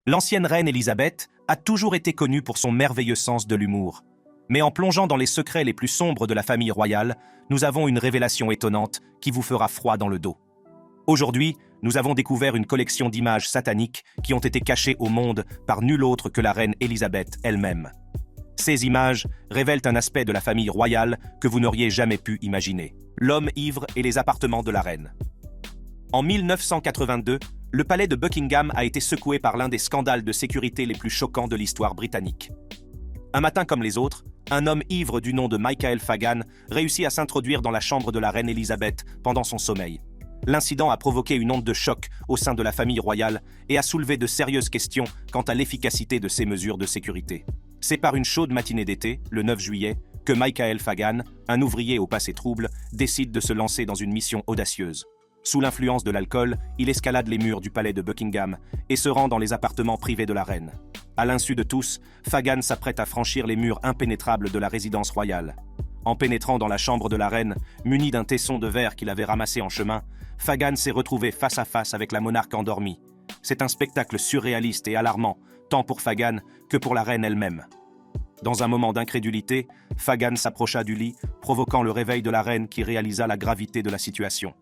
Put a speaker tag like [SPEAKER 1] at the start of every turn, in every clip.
[SPEAKER 1] L'ancienne reine Élisabeth a toujours été connue pour son merveilleux sens de l'humour. Mais en plongeant dans les secrets les plus sombres de la famille royale, nous avons une révélation étonnante qui vous fera froid dans le dos. Aujourd'hui, nous avons découvert une collection d'images sataniques qui ont été cachées au monde par nul autre que la reine Élisabeth elle-même. Ces images révèlent un aspect de la famille royale que vous n'auriez jamais pu imaginer. L'homme ivre et les appartements de la reine. En 1982, le palais de Buckingham a été secoué par l'un des scandales de sécurité les plus choquants de l'histoire britannique. Un matin comme les autres, un homme ivre du nom de Michael Fagan réussit à s'introduire dans la chambre de la reine Élisabeth pendant son sommeil. L'incident a provoqué une onde de choc au sein de la famille royale et a soulevé de sérieuses questions quant à l'efficacité de ces mesures de sécurité. C'est par une chaude matinée d'été, le 9 juillet, que Michael Fagan, un ouvrier au passé trouble, décide de se lancer dans une mission audacieuse. Sous l'influence de l'alcool, il escalade les murs du palais de Buckingham et se rend dans les appartements privés de la reine. À l'insu de tous, Fagan s'apprête à franchir les murs impénétrables de la résidence royale. En pénétrant dans la chambre de la reine, muni d'un tesson de verre qu'il avait ramassé en chemin, Fagan s'est retrouvé face à face avec la monarque endormie. C'est un spectacle surréaliste et alarmant, tant pour Fagan que pour la reine elle-même. Dans un moment d'incrédulité, Fagan s'approcha du lit, provoquant le réveil de la reine qui réalisa la gravité de la situation.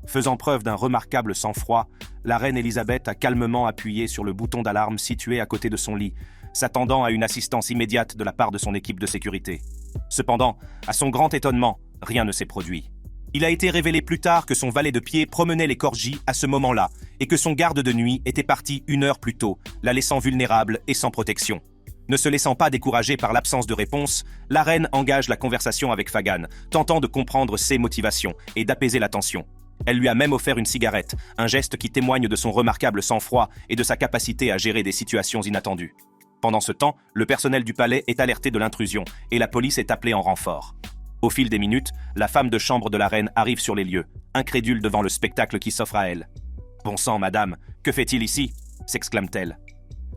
[SPEAKER 1] Faisant preuve d'un remarquable sang-froid, la reine Élisabeth a calmement appuyé sur le bouton d'alarme situé à côté de son lit, s'attendant à une assistance immédiate de la part de son équipe de sécurité. Cependant, à son grand étonnement, rien ne s'est produit. Il a été révélé plus tard que son valet de pied promenait les corgis à ce moment-là et que son garde de nuit était parti 1 heure plus tôt, la laissant vulnérable et sans protection. Ne se laissant pas décourager par l'absence de réponse, la reine engage la conversation avec Fagan, tentant de comprendre ses motivations et d'apaiser la tension. Elle lui a même offert une cigarette, un geste qui témoigne de son remarquable sang-froid et de sa capacité à gérer des situations inattendues. Pendant ce temps, le personnel du palais est alerté de l'intrusion et la police est appelée en renfort. Au fil des minutes, la femme de chambre de la reine arrive sur les lieux, incrédule devant le spectacle qui s'offre à elle. « Bon sang, madame, que fait-il ici » s'exclame-t-elle.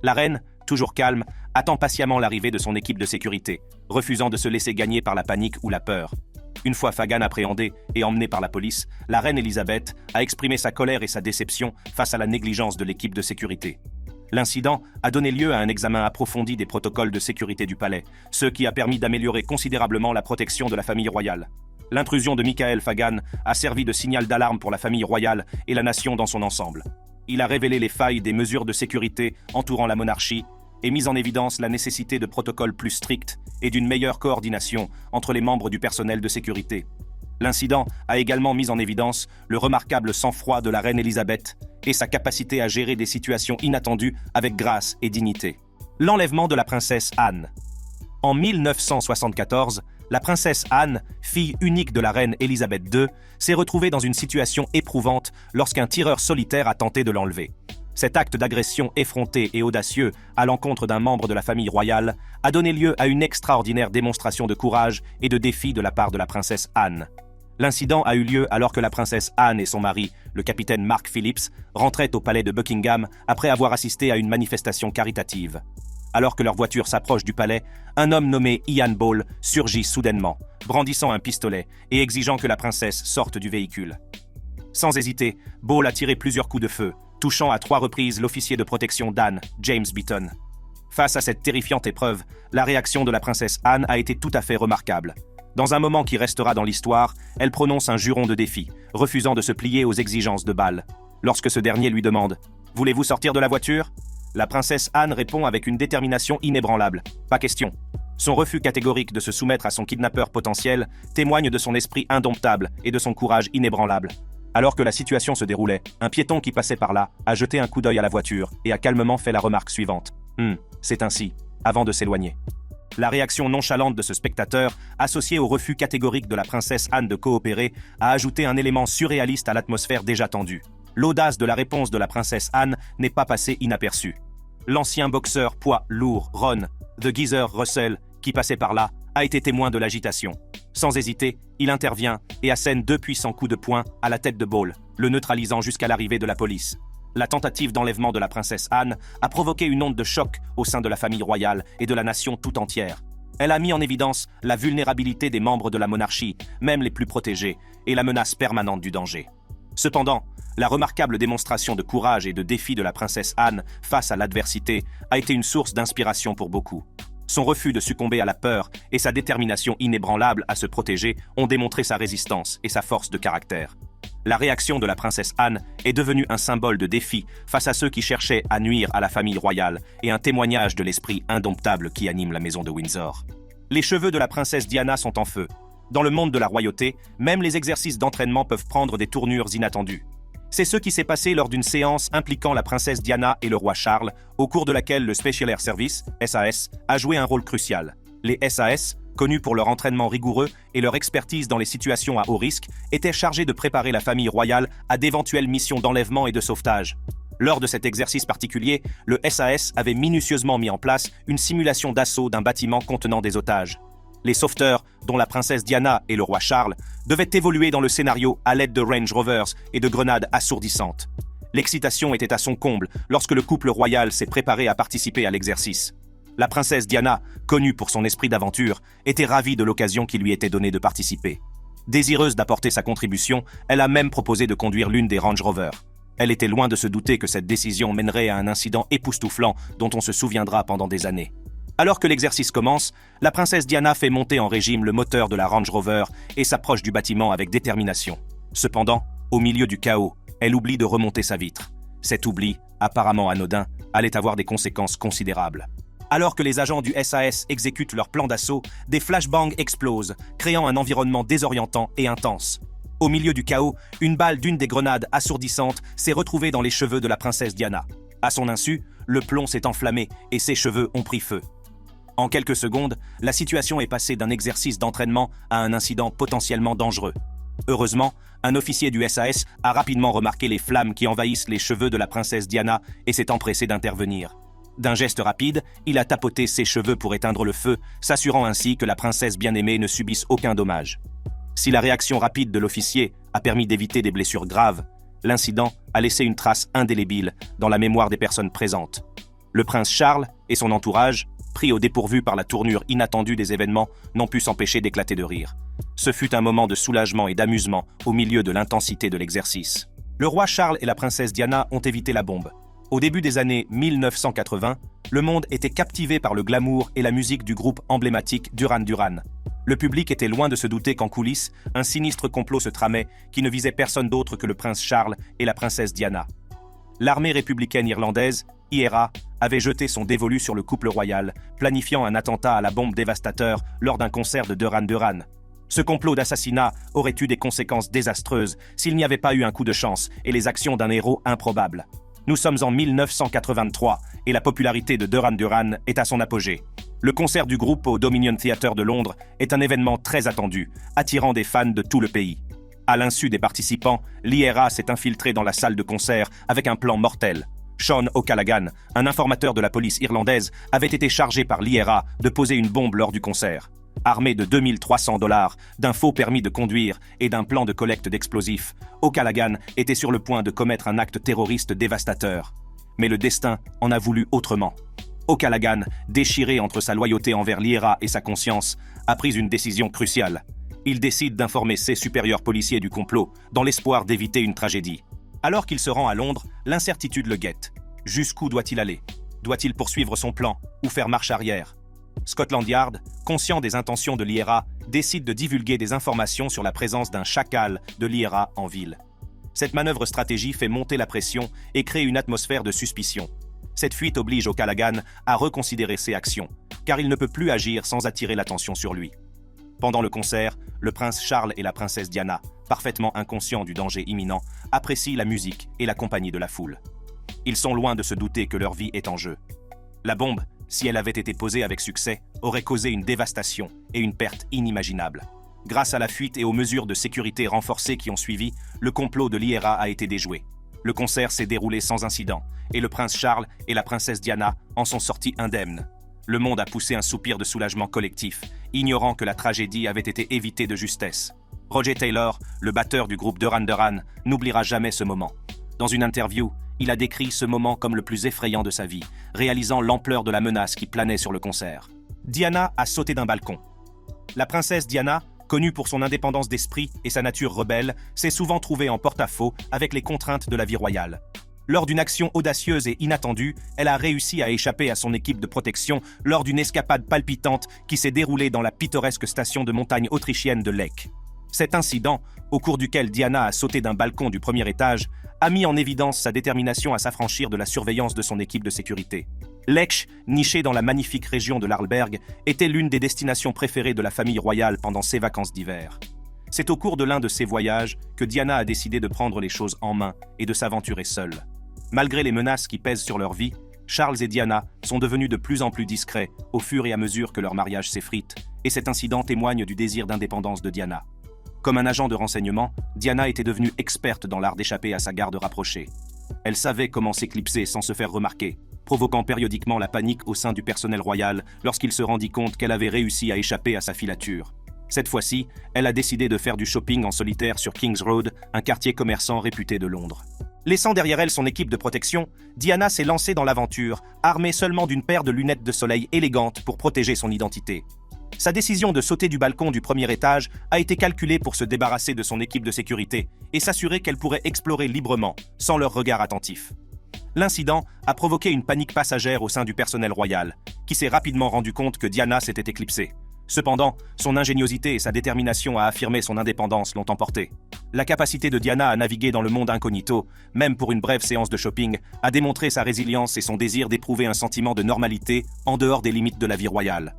[SPEAKER 1] La reine, toujours calme, attend patiemment l'arrivée de son équipe de sécurité, refusant de se laisser gagner par la panique ou la peur. Une fois Fagan appréhendé et emmené par la police, la reine Élisabeth a exprimé sa colère et sa déception face à la négligence de l'équipe de sécurité. L'incident a donné lieu à un examen approfondi des protocoles de sécurité du palais, ce qui a permis d'améliorer considérablement la protection de la famille royale. L'intrusion de Michael Fagan a servi de signal d'alarme pour la famille royale et la nation dans son ensemble. Il a révélé les failles des mesures de sécurité entourant la monarchie et mis en évidence la nécessité de protocoles plus stricts et d'une meilleure coordination entre les membres du personnel de sécurité. L'incident a également mis en évidence le remarquable sang-froid de la reine Élisabeth et sa capacité à gérer des situations inattendues avec grâce et dignité. L'enlèvement de la princesse Anne. En 1974, la princesse Anne, fille unique de la reine Élisabeth II, s'est retrouvée dans une situation éprouvante lorsqu'un tireur solitaire a tenté de l'enlever. Cet acte d'agression effronté et audacieux à l'encontre d'un membre de la famille royale a donné lieu à une extraordinaire démonstration de courage et de défi de la part de la princesse Anne. L'incident a eu lieu alors que la princesse Anne et son mari, le capitaine Mark Phillips, rentraient au palais de Buckingham après avoir assisté à une manifestation caritative. Alors que leur voiture s'approche du palais, un homme nommé Ian Ball surgit soudainement, brandissant un pistolet et exigeant que la princesse sorte du véhicule. Sans hésiter, Ball a tiré plusieurs coups de feu, touchant à 3 reprises l'officier de protection d'Anne, James Beaton. Face à cette terrifiante épreuve, la réaction de la princesse Anne a été tout à fait remarquable. Dans un moment qui restera dans l'histoire, elle prononce un juron de défi, refusant de se plier aux exigences de Ball. Lorsque ce dernier lui demande « Voulez-vous sortir de la voiture ?» La princesse Anne répond avec une détermination inébranlable. Pas question. Son refus catégorique de se soumettre à son kidnappeur potentiel témoigne de son esprit indomptable et de son courage inébranlable. Alors que la situation se déroulait, un piéton qui passait par là a jeté un coup d'œil à la voiture et a calmement fait la remarque suivante. « C'est ainsi », avant de s'éloigner. La réaction nonchalante de ce spectateur, associée au refus catégorique de la princesse Anne de coopérer, a ajouté un élément surréaliste à l'atmosphère déjà tendue. L'audace de la réponse de la princesse Anne n'est pas passée inaperçue. L'ancien boxeur poids lourd Ron, The Geezer Russell, qui passait par là, a été témoin de l'agitation. Sans hésiter, il intervient et assène 2 puissants coups de poing à la tête de Ball, le neutralisant jusqu'à l'arrivée de la police. La tentative d'enlèvement de la princesse Anne a provoqué une onde de choc au sein de la famille royale et de la nation tout entière. Elle a mis en évidence la vulnérabilité des membres de la monarchie, même les plus protégés, et la menace permanente du danger. Cependant, La remarquable démonstration de courage et de défi de la princesse Anne face à l'adversité a été une source d'inspiration pour beaucoup. Son refus de succomber à la peur et sa détermination inébranlable à se protéger ont démontré sa résistance et sa force de caractère. La réaction de la princesse Anne est devenue un symbole de défi face à ceux qui cherchaient à nuire à la famille royale et un témoignage de l'esprit indomptable qui anime la maison de Windsor. Les cheveux de la princesse Diana sont en feu. Dans le monde de la royauté, même les exercices d'entraînement peuvent prendre des tournures inattendues. C'est ce qui s'est passé lors d'une séance impliquant la princesse Diana et le roi Charles, au cours de laquelle le Special Air Service, SAS, a joué un rôle crucial. Les SAS, connus pour leur entraînement rigoureux et leur expertise dans les situations à haut risque, étaient chargés de préparer la famille royale à d'éventuelles missions d'enlèvement et de sauvetage. Lors de cet exercice particulier, le SAS avait minutieusement mis en place une simulation d'assaut d'un bâtiment contenant des otages. Les sauveteurs, dont la princesse Diana et le roi Charles, devaient évoluer dans le scénario à l'aide de Range Rovers et de grenades assourdissantes. L'excitation était à son comble lorsque le couple royal s'est préparé à participer à l'exercice. La princesse Diana, connue pour son esprit d'aventure, était ravie de l'occasion qui lui était donnée de participer. Désireuse d'apporter sa contribution, elle a même proposé de conduire l'une des Range Rovers. Elle était loin de se douter que cette décision mènerait à un incident époustouflant dont on se souviendra pendant des années. Alors que l'exercice commence, la princesse Diana fait monter en régime le moteur de la Range Rover et s'approche du bâtiment avec détermination. Cependant, au milieu du chaos, elle oublie de remonter sa vitre. Cet oubli, apparemment anodin, allait avoir des conséquences considérables. Alors que les agents du SAS exécutent leur plan d'assaut, des flashbangs explosent, créant un environnement désorientant et intense. Au milieu du chaos, une balle d'une des grenades assourdissantes s'est retrouvée dans les cheveux de la princesse Diana. À son insu, le plomb s'est enflammé et ses cheveux ont pris feu. En quelques secondes, la situation est passée d'un exercice d'entraînement à un incident potentiellement dangereux. Heureusement, un officier du SAS a rapidement remarqué les flammes qui envahissent les cheveux de la princesse Diana et s'est empressé d'intervenir. D'un geste rapide, il a tapoté ses cheveux pour éteindre le feu, s'assurant ainsi que la princesse bien-aimée ne subisse aucun dommage. Si la réaction rapide de l'officier a permis d'éviter des blessures graves, l'incident a laissé une trace indélébile dans la mémoire des personnes présentes. Le prince Charles et son entourage, pris au dépourvu par la tournure inattendue des événements, n'ont pu s'empêcher d'éclater de rire. Ce fut un moment de soulagement et d'amusement au milieu de l'intensité de l'exercice. Le roi Charles et la princesse Diana ont évité la bombe. Au début des années 1980, le monde était captivé par le glamour et la musique du groupe emblématique Duran Duran. Le public était loin de se douter qu'en coulisses, un sinistre complot se tramait qui ne visait personne d'autre que le prince Charles et la princesse Diana. L'armée républicaine irlandaise, IRA, avait jeté son dévolu sur le couple royal, planifiant un attentat à la bombe dévastateur lors d'un concert de Duran Duran. Ce complot d'assassinat aurait eu des conséquences désastreuses s'il n'y avait pas eu un coup de chance et les actions d'un héros improbable. Nous sommes en 1983 et la popularité de Duran Duran est à son apogée. Le concert du groupe au Dominion Theatre de Londres est un événement très attendu, attirant des fans de tout le pays. À l'insu des participants, l'IRA s'est infiltré dans la salle de concert avec un plan mortel. Sean O'Callaghan, un informateur de la police irlandaise, avait été chargé par l'IRA de poser une bombe lors du concert. Armé de $2 300, d'un faux permis de conduire et d'un plan de collecte d'explosifs, O'Callaghan était sur le point de commettre un acte terroriste dévastateur. Mais le destin en a voulu autrement. O'Callaghan, déchiré entre sa loyauté envers l'IRA et sa conscience, a pris une décision cruciale. Il décide d'informer ses supérieurs policiers du complot, dans l'espoir d'éviter une tragédie. Alors qu'il se rend à Londres, l'incertitude le guette. Jusqu'où doit-il aller? Doit-il poursuivre son plan ou faire marche arrière? Scotland Yard, conscient des intentions de l'IRA, décide de divulguer des informations sur la présence d'un chacal de l'IRA en ville. Cette manœuvre stratégie fait monter la pression et crée une atmosphère de suspicion. Cette fuite oblige O'Callaghan à reconsidérer ses actions, car il ne peut plus agir sans attirer l'attention sur lui. Pendant le concert, le prince Charles et la princesse Diana, parfaitement inconscients du danger imminent, apprécient la musique et la compagnie de la foule. Ils sont loin de se douter que leur vie est en jeu. La bombe, si elle avait été posée avec succès, aurait causé une dévastation et une perte inimaginables. Grâce à la fuite et aux mesures de sécurité renforcées qui ont suivi, le complot de l'IRA a été déjoué. Le concert s'est déroulé sans incident, et le prince Charles et la princesse Diana en sont sortis indemnes. Le monde a poussé un soupir de soulagement collectif, ignorant que la tragédie avait été évitée de justesse. Roger Taylor, le batteur du groupe Duran Duran, n'oubliera jamais ce moment. Dans une interview, il a décrit ce moment comme le plus effrayant de sa vie, réalisant l'ampleur de la menace qui planait sur le concert. Diana a sauté d'un balcon. La princesse Diana, connu pour son indépendance d'esprit et sa nature rebelle, s'est souvent trouvé en porte-à-faux avec les contraintes de la vie royale. Lors d'une action audacieuse et inattendue, elle a réussi à échapper à son équipe de protection lors d'une escapade palpitante qui s'est déroulée dans la pittoresque station de montagne autrichienne de Lech. Cet incident, au cours duquel Diana a sauté d'un balcon du premier étage, a mis en évidence sa détermination à s'affranchir de la surveillance de son équipe de sécurité. Lech, niché dans la magnifique région de l'Arlberg, était l'une des destinations préférées de la famille royale pendant ses vacances d'hiver. C'est au cours de l'un de ces voyages que Diana a décidé de prendre les choses en main et de s'aventurer seule. Malgré les menaces qui pèsent sur leur vie, Charles et Diana sont devenus de plus en plus discrets au fur et à mesure que leur mariage s'effrite, et cet incident témoigne du désir d'indépendance de Diana. Comme un agent de renseignement, Diana était devenue experte dans l'art d'échapper à sa garde rapprochée. Elle savait comment s'éclipser sans se faire remarquer, provoquant périodiquement la panique au sein du personnel royal lorsqu'il se rendit compte qu'elle avait réussi à échapper à sa filature. Cette fois-ci, elle a décidé de faire du shopping en solitaire sur King's Road, un quartier commerçant réputé de Londres. Laissant derrière elle son équipe de protection, Diana s'est lancée dans l'aventure, armée seulement d'une paire de lunettes de soleil élégantes pour protéger son identité. Sa décision de sauter du balcon du premier étage a été calculée pour se débarrasser de son équipe de sécurité et s'assurer qu'elle pourrait explorer librement, sans leur regard attentif. L'incident a provoqué une panique passagère au sein du personnel royal, qui s'est rapidement rendu compte que Diana s'était éclipsée. Cependant, son ingéniosité et sa détermination à affirmer son indépendance l'ont emporté. La capacité de Diana à naviguer dans le monde incognito, même pour une brève séance de shopping, a démontré sa résilience et son désir d'éprouver un sentiment de normalité en dehors des limites de la vie royale.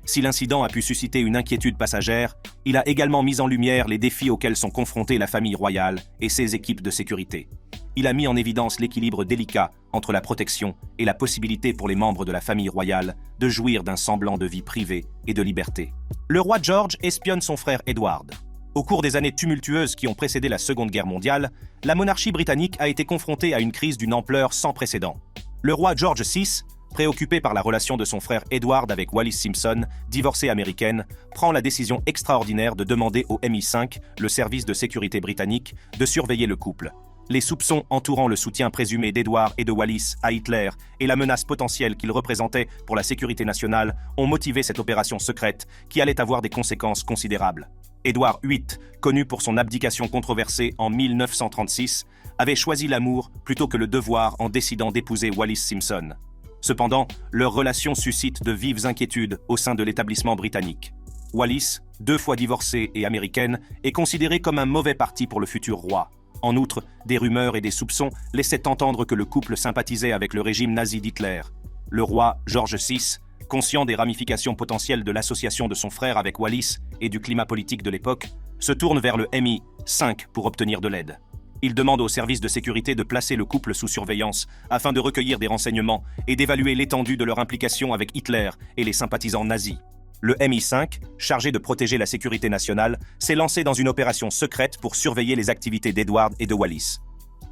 [SPEAKER 1] Si l'incident a pu susciter une inquiétude passagère, il a également mis en lumière les défis auxquels sont confrontées la famille royale et ses équipes de sécurité. Il a mis en évidence l'équilibre délicat entre la protection et la possibilité pour les membres de la famille royale de jouir d'un semblant de vie privée et de liberté. Le roi George espionne son frère Edward. Au cours des années tumultueuses qui ont précédé la Seconde Guerre mondiale, la monarchie britannique a été confrontée à une crise d'une ampleur sans précédent. Le roi George VI, préoccupé par la relation de son frère Edward avec Wallis Simpson, divorcée américaine, prend la décision extraordinaire de demander au MI5, le service de sécurité britannique, de surveiller le couple. Les soupçons entourant le soutien présumé d'Edward et de Wallis à Hitler et la menace potentielle qu'ils représentaient pour la sécurité nationale ont motivé cette opération secrète qui allait avoir des conséquences considérables. Édouard VIII, connu pour son abdication controversée en 1936, avait choisi l'amour plutôt que le devoir en décidant d'épouser Wallis Simpson. Cependant, leur relation suscite de vives inquiétudes au sein de l'établissement britannique. Wallis, 2 fois divorcée et américaine, est considérée comme un mauvais parti pour le futur roi. En outre, des rumeurs et des soupçons laissaient entendre que le couple sympathisait avec le régime nazi d'Hitler. Le roi, George VI, conscient des ramifications potentielles de l'association de son frère avec Wallis et du climat politique de l'époque, se tourne vers le MI5 pour obtenir de l'aide. Il demande au service de sécurité de placer le couple sous surveillance afin de recueillir des renseignements et d'évaluer l'étendue de leur implication avec Hitler et les sympathisants nazis. Le MI5, chargé de protéger la sécurité nationale, s'est lancé dans une opération secrète pour surveiller les activités d'Edward et de Wallis.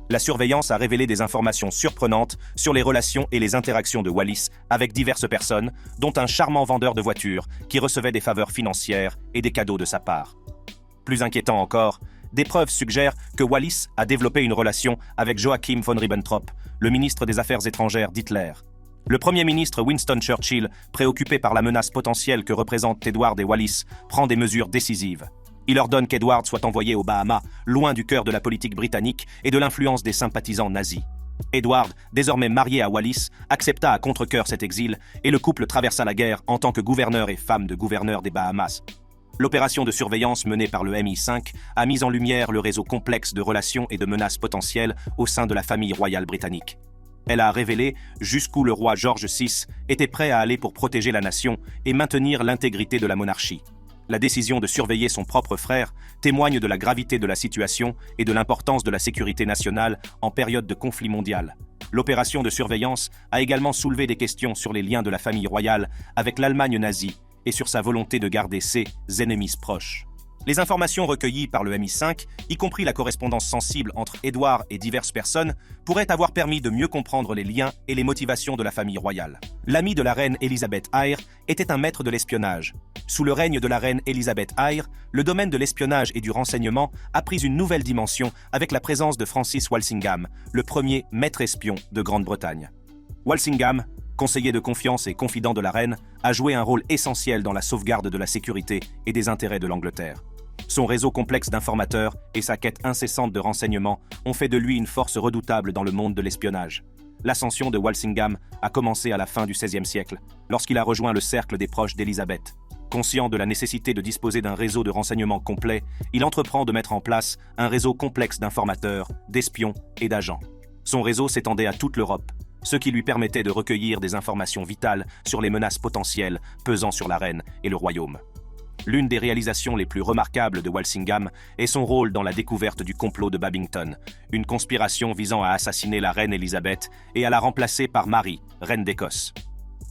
[SPEAKER 1] La surveillance a révélé des informations surprenantes sur les relations et les interactions de Wallis avec diverses personnes, dont un charmant vendeur de voitures qui recevait des faveurs financières et des cadeaux de sa part. Plus inquiétant encore, des preuves suggèrent que Wallis a développé une relation avec Joachim von Ribbentrop, le ministre des Affaires étrangères d'Hitler. Le Premier ministre Winston Churchill, préoccupé par la menace potentielle que représentent Edward et Wallis, prend des mesures décisives. Il ordonne qu'Edward soit envoyé aux Bahamas, loin du cœur de la politique britannique et de l'influence des sympathisants nazis. Edward, désormais marié à Wallis, accepta à contre-cœur cet exil et le couple traversa la guerre en tant que gouverneur et femme de gouverneur des Bahamas. L'opération de surveillance menée par le MI5 a mis en lumière le réseau complexe de relations et de menaces potentielles au sein de la famille royale britannique. Elle a révélé jusqu'où le roi George VI était prêt à aller pour protéger la nation et maintenir l'intégrité de la monarchie. La décision de surveiller son propre frère témoigne de la gravité de la situation et de l'importance de la sécurité nationale en période de conflit mondial. L'opération de surveillance a également soulevé des questions sur les liens de la famille royale avec l'Allemagne nazie et sur sa volonté de garder ses ennemis proches. Les informations recueillies par le MI5, y compris la correspondance sensible entre Edward et diverses personnes, pourraient avoir permis de mieux comprendre les liens et les motivations de la famille royale. L'ami de la reine Elisabeth Eyre était un maître de l'espionnage. Sous le règne de la reine Elisabeth Eyre, le domaine de l'espionnage et du renseignement a pris une nouvelle dimension avec la présence de Francis Walsingham, le premier maître espion de Grande-Bretagne. Walsingham, conseiller de confiance et confident de la reine, a joué un rôle essentiel dans la sauvegarde de la sécurité et des intérêts de l'Angleterre. Son réseau complexe d'informateurs et sa quête incessante de renseignements ont fait de lui une force redoutable dans le monde de l'espionnage. L'ascension de Walsingham a commencé à la fin du XVIe siècle, lorsqu'il a rejoint le cercle des proches d'Élisabeth. Conscient de la nécessité de disposer d'un réseau de renseignements complet, il entreprend de mettre en place un réseau complexe d'informateurs, d'espions et d'agents. Son réseau s'étendait à toute l'Europe, ce qui lui permettait de recueillir des informations vitales sur les menaces potentielles pesant sur la reine et le royaume. L'une des réalisations les plus remarquables de Walsingham est son rôle dans la découverte du complot de Babington, une conspiration visant à assassiner la reine Élisabeth et à la remplacer par Marie, reine d'Écosse.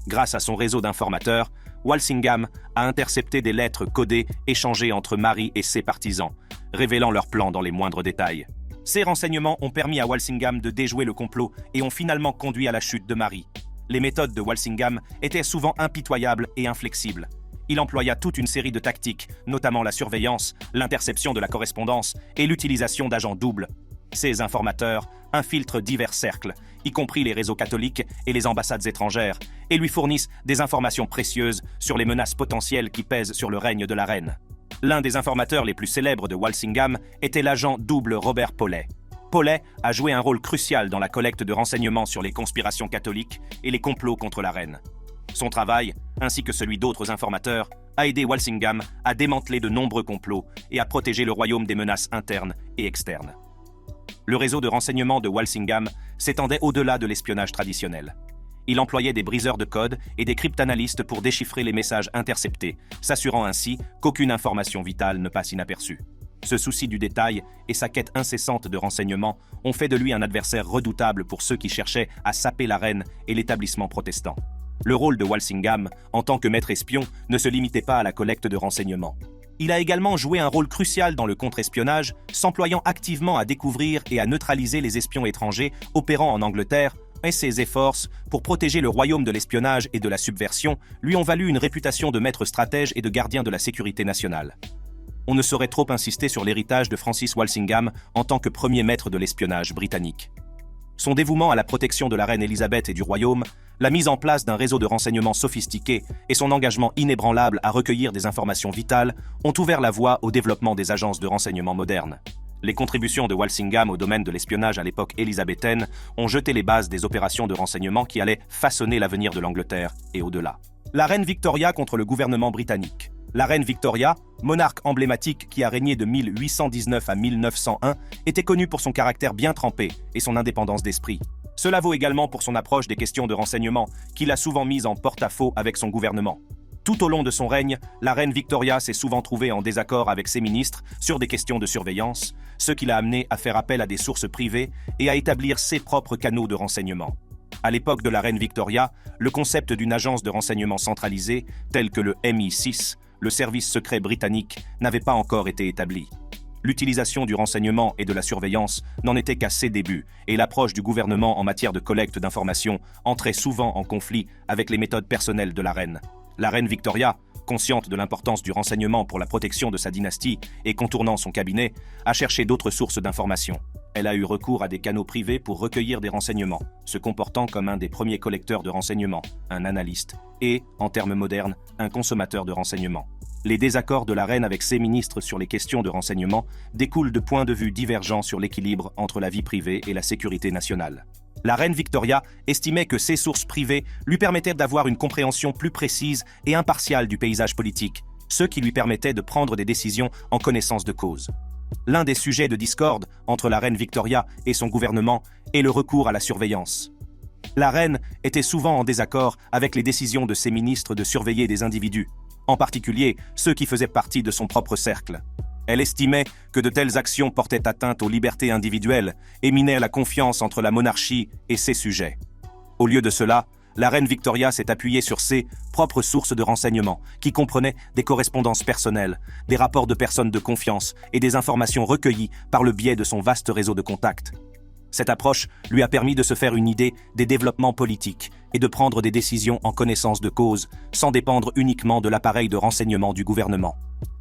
[SPEAKER 1] Grâce à son réseau d'informateurs, Walsingham a intercepté des lettres codées échangées entre Marie et ses partisans, révélant leurs plans dans les moindres détails. Ces renseignements ont permis à Walsingham de déjouer le complot et ont finalement conduit à la chute de Marie. Les méthodes de Walsingham étaient souvent impitoyables et inflexibles. Il employa toute une série de tactiques, notamment la surveillance, l'interception de la correspondance et l'utilisation d'agents doubles. Ces informateurs infiltrent divers cercles, y compris les réseaux catholiques et les ambassades étrangères, et lui fournissent des informations précieuses sur les menaces potentielles qui pèsent sur le règne de la reine. L'un des informateurs les plus célèbres de Walsingham était l'agent double Robert Paulet. Paulet a joué un rôle crucial dans la collecte de renseignements sur les conspirations catholiques et les complots contre la reine. Son travail, ainsi que celui d'autres informateurs, a aidé Walsingham à démanteler de nombreux complots et à protéger le royaume des menaces internes et externes. Le réseau de renseignement de Walsingham s'étendait au-delà de l'espionnage traditionnel. Il employait des briseurs de code et des cryptanalystes pour déchiffrer les messages interceptés, s'assurant ainsi qu'aucune information vitale ne passe inaperçue. Ce souci du détail et sa quête incessante de renseignements ont fait de lui un adversaire redoutable pour ceux qui cherchaient à saper la reine et l'établissement protestant. Le rôle de Walsingham, en tant que maître espion, ne se limitait pas à la collecte de renseignements. Il a également joué un rôle crucial dans le contre-espionnage, s'employant activement à découvrir et à neutraliser les espions étrangers opérant en Angleterre, et ses efforts pour protéger le royaume de l'espionnage et de la subversion lui ont valu une réputation de maître stratège et de gardien de la sécurité nationale. On ne saurait trop insister sur l'héritage de Francis Walsingham en tant que premier maître de l'espionnage britannique. Son dévouement à la protection de la reine Élisabeth et du royaume, la mise en place d'un réseau de renseignements sophistiqué et son engagement inébranlable à recueillir des informations vitales ont ouvert la voie au développement des agences de renseignement modernes. Les contributions de Walsingham au domaine de l'espionnage à l'époque élisabéthaine ont jeté les bases des opérations de renseignement qui allaient façonner l'avenir de l'Angleterre et au-delà. La reine Victoria contre le gouvernement britannique. La reine Victoria, monarque emblématique qui a régné de 1819 à 1901, était connue pour son caractère bien trempé et son indépendance d'esprit. Cela vaut également pour son approche des questions de renseignement, qu'il a souvent mise en porte-à-faux avec son gouvernement. Tout au long de son règne, la reine Victoria s'est souvent trouvée en désaccord avec ses ministres sur des questions de surveillance, ce qui l'a amené à faire appel à des sources privées et à établir ses propres canaux de renseignement. À l'époque de la reine Victoria, le concept d'une agence de renseignement centralisée, tel que le MI6, le service secret britannique, n'avait pas encore été établi. L'utilisation du renseignement et de la surveillance n'en était qu'à ses débuts, et l'approche du gouvernement en matière de collecte d'informations entrait souvent en conflit avec les méthodes personnelles de la reine. La reine Victoria, consciente de l'importance du renseignement pour la protection de sa dynastie et contournant son cabinet, a cherché d'autres sources d'informations. Elle a eu recours à des canaux privés pour recueillir des renseignements, se comportant comme un des premiers collecteurs de renseignements, un analyste, et, en termes modernes, un consommateur de renseignements. Les désaccords de la reine avec ses ministres sur les questions de renseignement découlent de points de vue divergents sur l'équilibre entre la vie privée et la sécurité nationale. La reine Victoria estimait que ces sources privées lui permettaient d'avoir une compréhension plus précise et impartiale du paysage politique, ce qui lui permettait de prendre des décisions en connaissance de cause. L'un des sujets de discorde entre la reine Victoria et son gouvernement est le recours à la surveillance. La reine était souvent en désaccord avec les décisions de ses ministres de surveiller des individus, en particulier ceux qui faisaient partie de son propre cercle. Elle estimait que de telles actions portaient atteinte aux libertés individuelles et minaient la confiance entre la monarchie et ses sujets. Au lieu de cela, la reine Victoria s'est appuyée sur ses propres sources de renseignements, qui comprenaient des correspondances personnelles, des rapports de personnes de confiance et des informations recueillies par le biais de son vaste réseau de contacts. Cette approche lui a permis de se faire une idée des développements politiques et de prendre des décisions en connaissance de cause, sans dépendre uniquement de l'appareil de renseignement du gouvernement.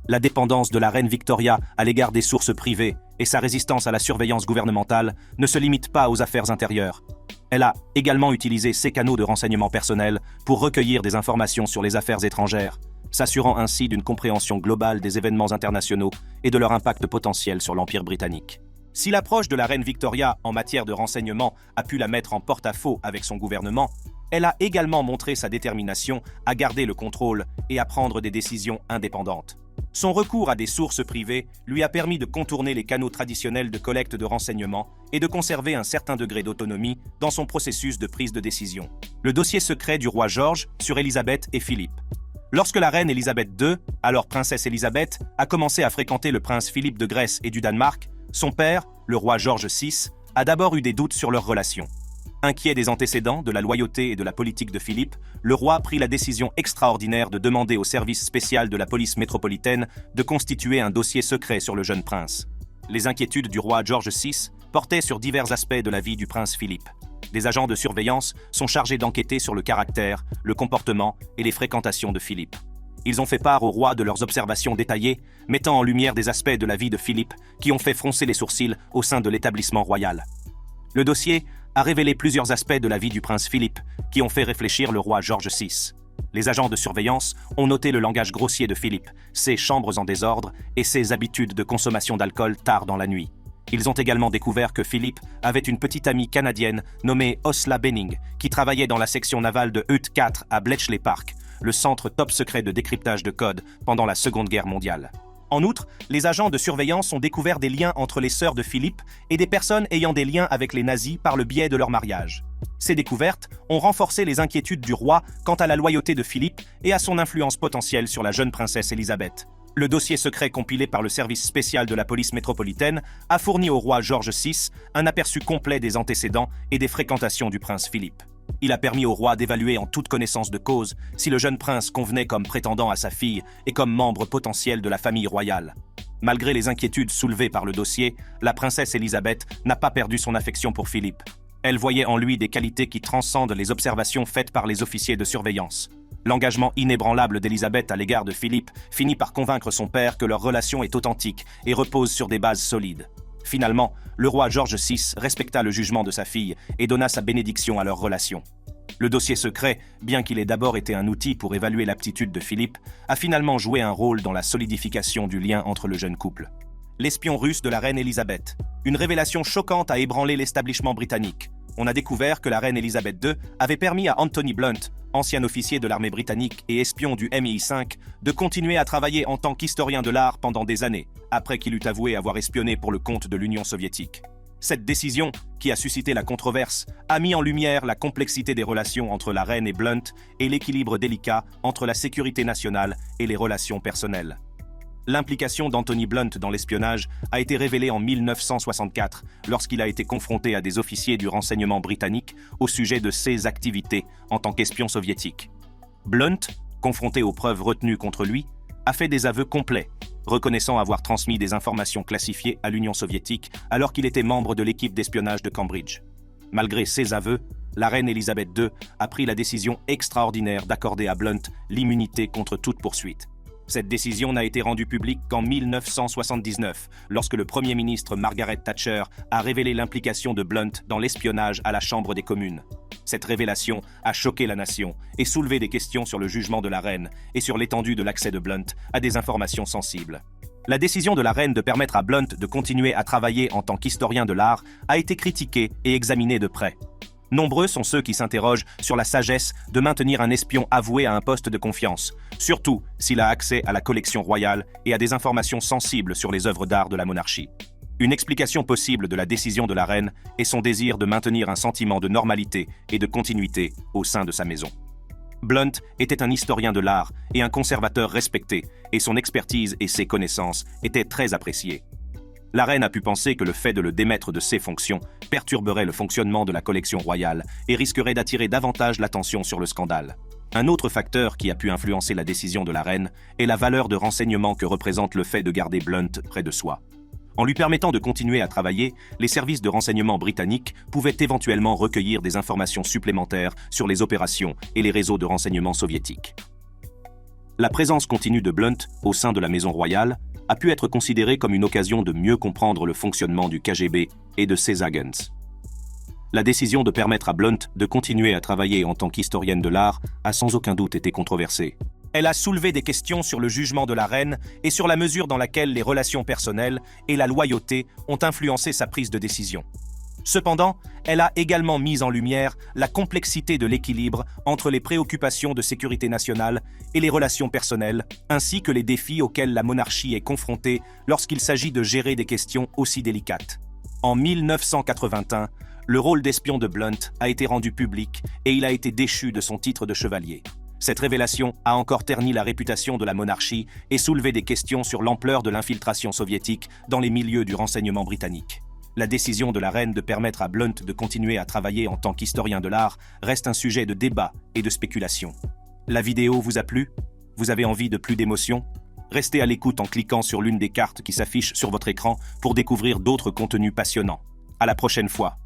[SPEAKER 1] La dépendance de la reine Victoria à l'égard des sources privées et sa résistance à la surveillance gouvernementale ne se limite pas aux affaires intérieures. Elle a également utilisé ses canaux de renseignement personnel pour recueillir des informations sur les affaires étrangères, s'assurant ainsi d'une compréhension globale des événements internationaux et de leur impact potentiel sur l'Empire britannique. Si l'approche de la reine Victoria en matière de renseignement a pu la mettre en porte-à-faux avec son gouvernement, elle a également montré sa détermination à garder le contrôle et à prendre des décisions indépendantes. Son recours à des sources privées lui a permis de contourner les canaux traditionnels de collecte de renseignements et de conserver un certain degré d'autonomie dans son processus de prise de décision. Le dossier secret du roi George sur Élisabeth et Philippe. Lorsque la reine Élisabeth II, alors princesse Élisabeth, a commencé à fréquenter le prince Philippe de Grèce et du Danemark, son père, le roi George VI, a d'abord eu des doutes sur leur relation. Inquiet des antécédents, de la loyauté et de la politique de Philippe, le roi prit la décision extraordinaire de demander au service spécial de la police métropolitaine de constituer un dossier secret sur le jeune prince. Les inquiétudes du roi George VI portaient sur divers aspects de la vie du prince Philippe. Des agents de surveillance sont chargés d'enquêter sur le caractère, le comportement et les fréquentations de Philippe. Ils ont fait part au roi de leurs observations détaillées, mettant en lumière des aspects de la vie de Philippe qui ont fait froncer les sourcils au sein de l'établissement royal. Le dossier a révélé plusieurs aspects de la vie du prince Philippe qui ont fait réfléchir le roi George VI. Les agents de surveillance ont noté le langage grossier de Philippe, ses chambres en désordre et ses habitudes de consommation d'alcool tard dans la nuit. Ils ont également découvert que Philippe avait une petite amie canadienne nommée Osla Benning qui travaillait dans la section navale de Hut 4 à Bletchley Park, le centre top secret de décryptage de code pendant la Seconde Guerre mondiale. En outre, les agents de surveillance ont découvert des liens entre les sœurs de Philippe et des personnes ayant des liens avec les nazis par le biais de leur mariage. Ces découvertes ont renforcé les inquiétudes du roi quant à la loyauté de Philippe et à son influence potentielle sur la jeune princesse Élisabeth. Le dossier secret compilé par le service spécial de la police métropolitaine a fourni au roi George VI un aperçu complet des antécédents et des fréquentations du prince Philippe. Il a permis au roi d'évaluer en toute connaissance de cause si le jeune prince convenait comme prétendant à sa fille et comme membre potentiel de la famille royale. Malgré les inquiétudes soulevées par le dossier, la princesse Élisabeth n'a pas perdu son affection pour Philippe. Elle voyait en lui des qualités qui transcendent les observations faites par les officiers de surveillance. L'engagement inébranlable d'Élisabeth à l'égard de Philippe finit par convaincre son père que leur relation est authentique et repose sur des bases solides. Finalement, le roi George VI respecta le jugement de sa fille et donna sa bénédiction à leur relation. Le dossier secret, bien qu'il ait d'abord été un outil pour évaluer l'aptitude de Philippe, a finalement joué un rôle dans la solidification du lien entre le jeune couple. L'espion russe de la reine Élisabeth. Une révélation choquante a ébranlé l'établissement britannique. On a découvert que la reine Élisabeth II avait permis à Anthony Blunt, ancien officier de l'armée britannique et espion du MI5, de continuer à travailler en tant qu'historien de l'art pendant des années, après qu'il eut avoué avoir espionné pour le compte de l'Union soviétique. Cette décision, qui a suscité la controverse, a mis en lumière la complexité des relations entre la reine et Blunt et l'équilibre délicat entre la sécurité nationale et les relations personnelles. L'implication d'Anthony Blunt dans l'espionnage a été révélée en 1964 lorsqu'il a été confronté à des officiers du renseignement britannique au sujet de ses activités en tant qu'espion soviétique. Blunt, confronté aux preuves retenues contre lui, a fait des aveux complets, reconnaissant avoir transmis des informations classifiées à l'Union soviétique alors qu'il était membre de l'équipe d'espionnage de Cambridge. Malgré ces aveux, la reine Élisabeth II a pris la décision extraordinaire d'accorder à Blunt l'immunité contre toute poursuite. Cette décision n'a été rendue publique qu'en 1979, lorsque le Premier ministre Margaret Thatcher a révélé l'implication de Blunt dans l'espionnage à la Chambre des communes. Cette révélation a choqué la nation et soulevé des questions sur le jugement de la reine et sur l'étendue de l'accès de Blunt à des informations sensibles. La décision de la reine de permettre à Blunt de continuer à travailler en tant qu'historien de l'art a été critiquée et examinée de près. Nombreux sont ceux qui s'interrogent sur la sagesse de maintenir un espion avoué à un poste de confiance, surtout s'il a accès à la collection royale et à des informations sensibles sur les œuvres d'art de la monarchie. Une explication possible de la décision de la reine est son désir de maintenir un sentiment de normalité et de continuité au sein de sa maison. Blunt était un historien de l'art et un conservateur respecté, et son expertise et ses connaissances étaient très appréciées. La reine a pu penser que le fait de le démettre de ses fonctions perturberait le fonctionnement de la collection royale et risquerait d'attirer davantage l'attention sur le scandale. Un autre facteur qui a pu influencer la décision de la reine est la valeur de renseignement que représente le fait de garder Blunt près de soi. En lui permettant de continuer à travailler, les services de renseignement britanniques pouvaient éventuellement recueillir des informations supplémentaires sur les opérations et les réseaux de renseignement soviétiques. La présence continue de Blunt au sein de la maison royale a pu être considérée comme une occasion de mieux comprendre le fonctionnement du KGB et de ses agents. La décision de permettre à Blunt de continuer à travailler en tant qu'historienne de l'art a sans aucun doute été controversée. Elle a soulevé des questions sur le jugement de la reine et sur la mesure dans laquelle les relations personnelles et la loyauté ont influencé sa prise de décision. Cependant, elle a également mis en lumière la complexité de l'équilibre entre les préoccupations de sécurité nationale et les relations personnelles, ainsi que les défis auxquels la monarchie est confrontée lorsqu'il s'agit de gérer des questions aussi délicates. En 1981, le rôle d'espion de Blunt a été rendu public et il a été déchu de son titre de chevalier. Cette révélation a encore terni la réputation de la monarchie et soulevé des questions sur l'ampleur de l'infiltration soviétique dans les milieux du renseignement britannique. La décision de la reine de permettre à Blunt de continuer à travailler en tant qu'historien de l'art reste un sujet de débat et de spéculation. La vidéo vous a plu? Vous avez envie de plus d'émotions? Restez à l'écoute en cliquant sur l'une des cartes qui s'affichent sur votre écran pour découvrir d'autres contenus passionnants. À la prochaine fois.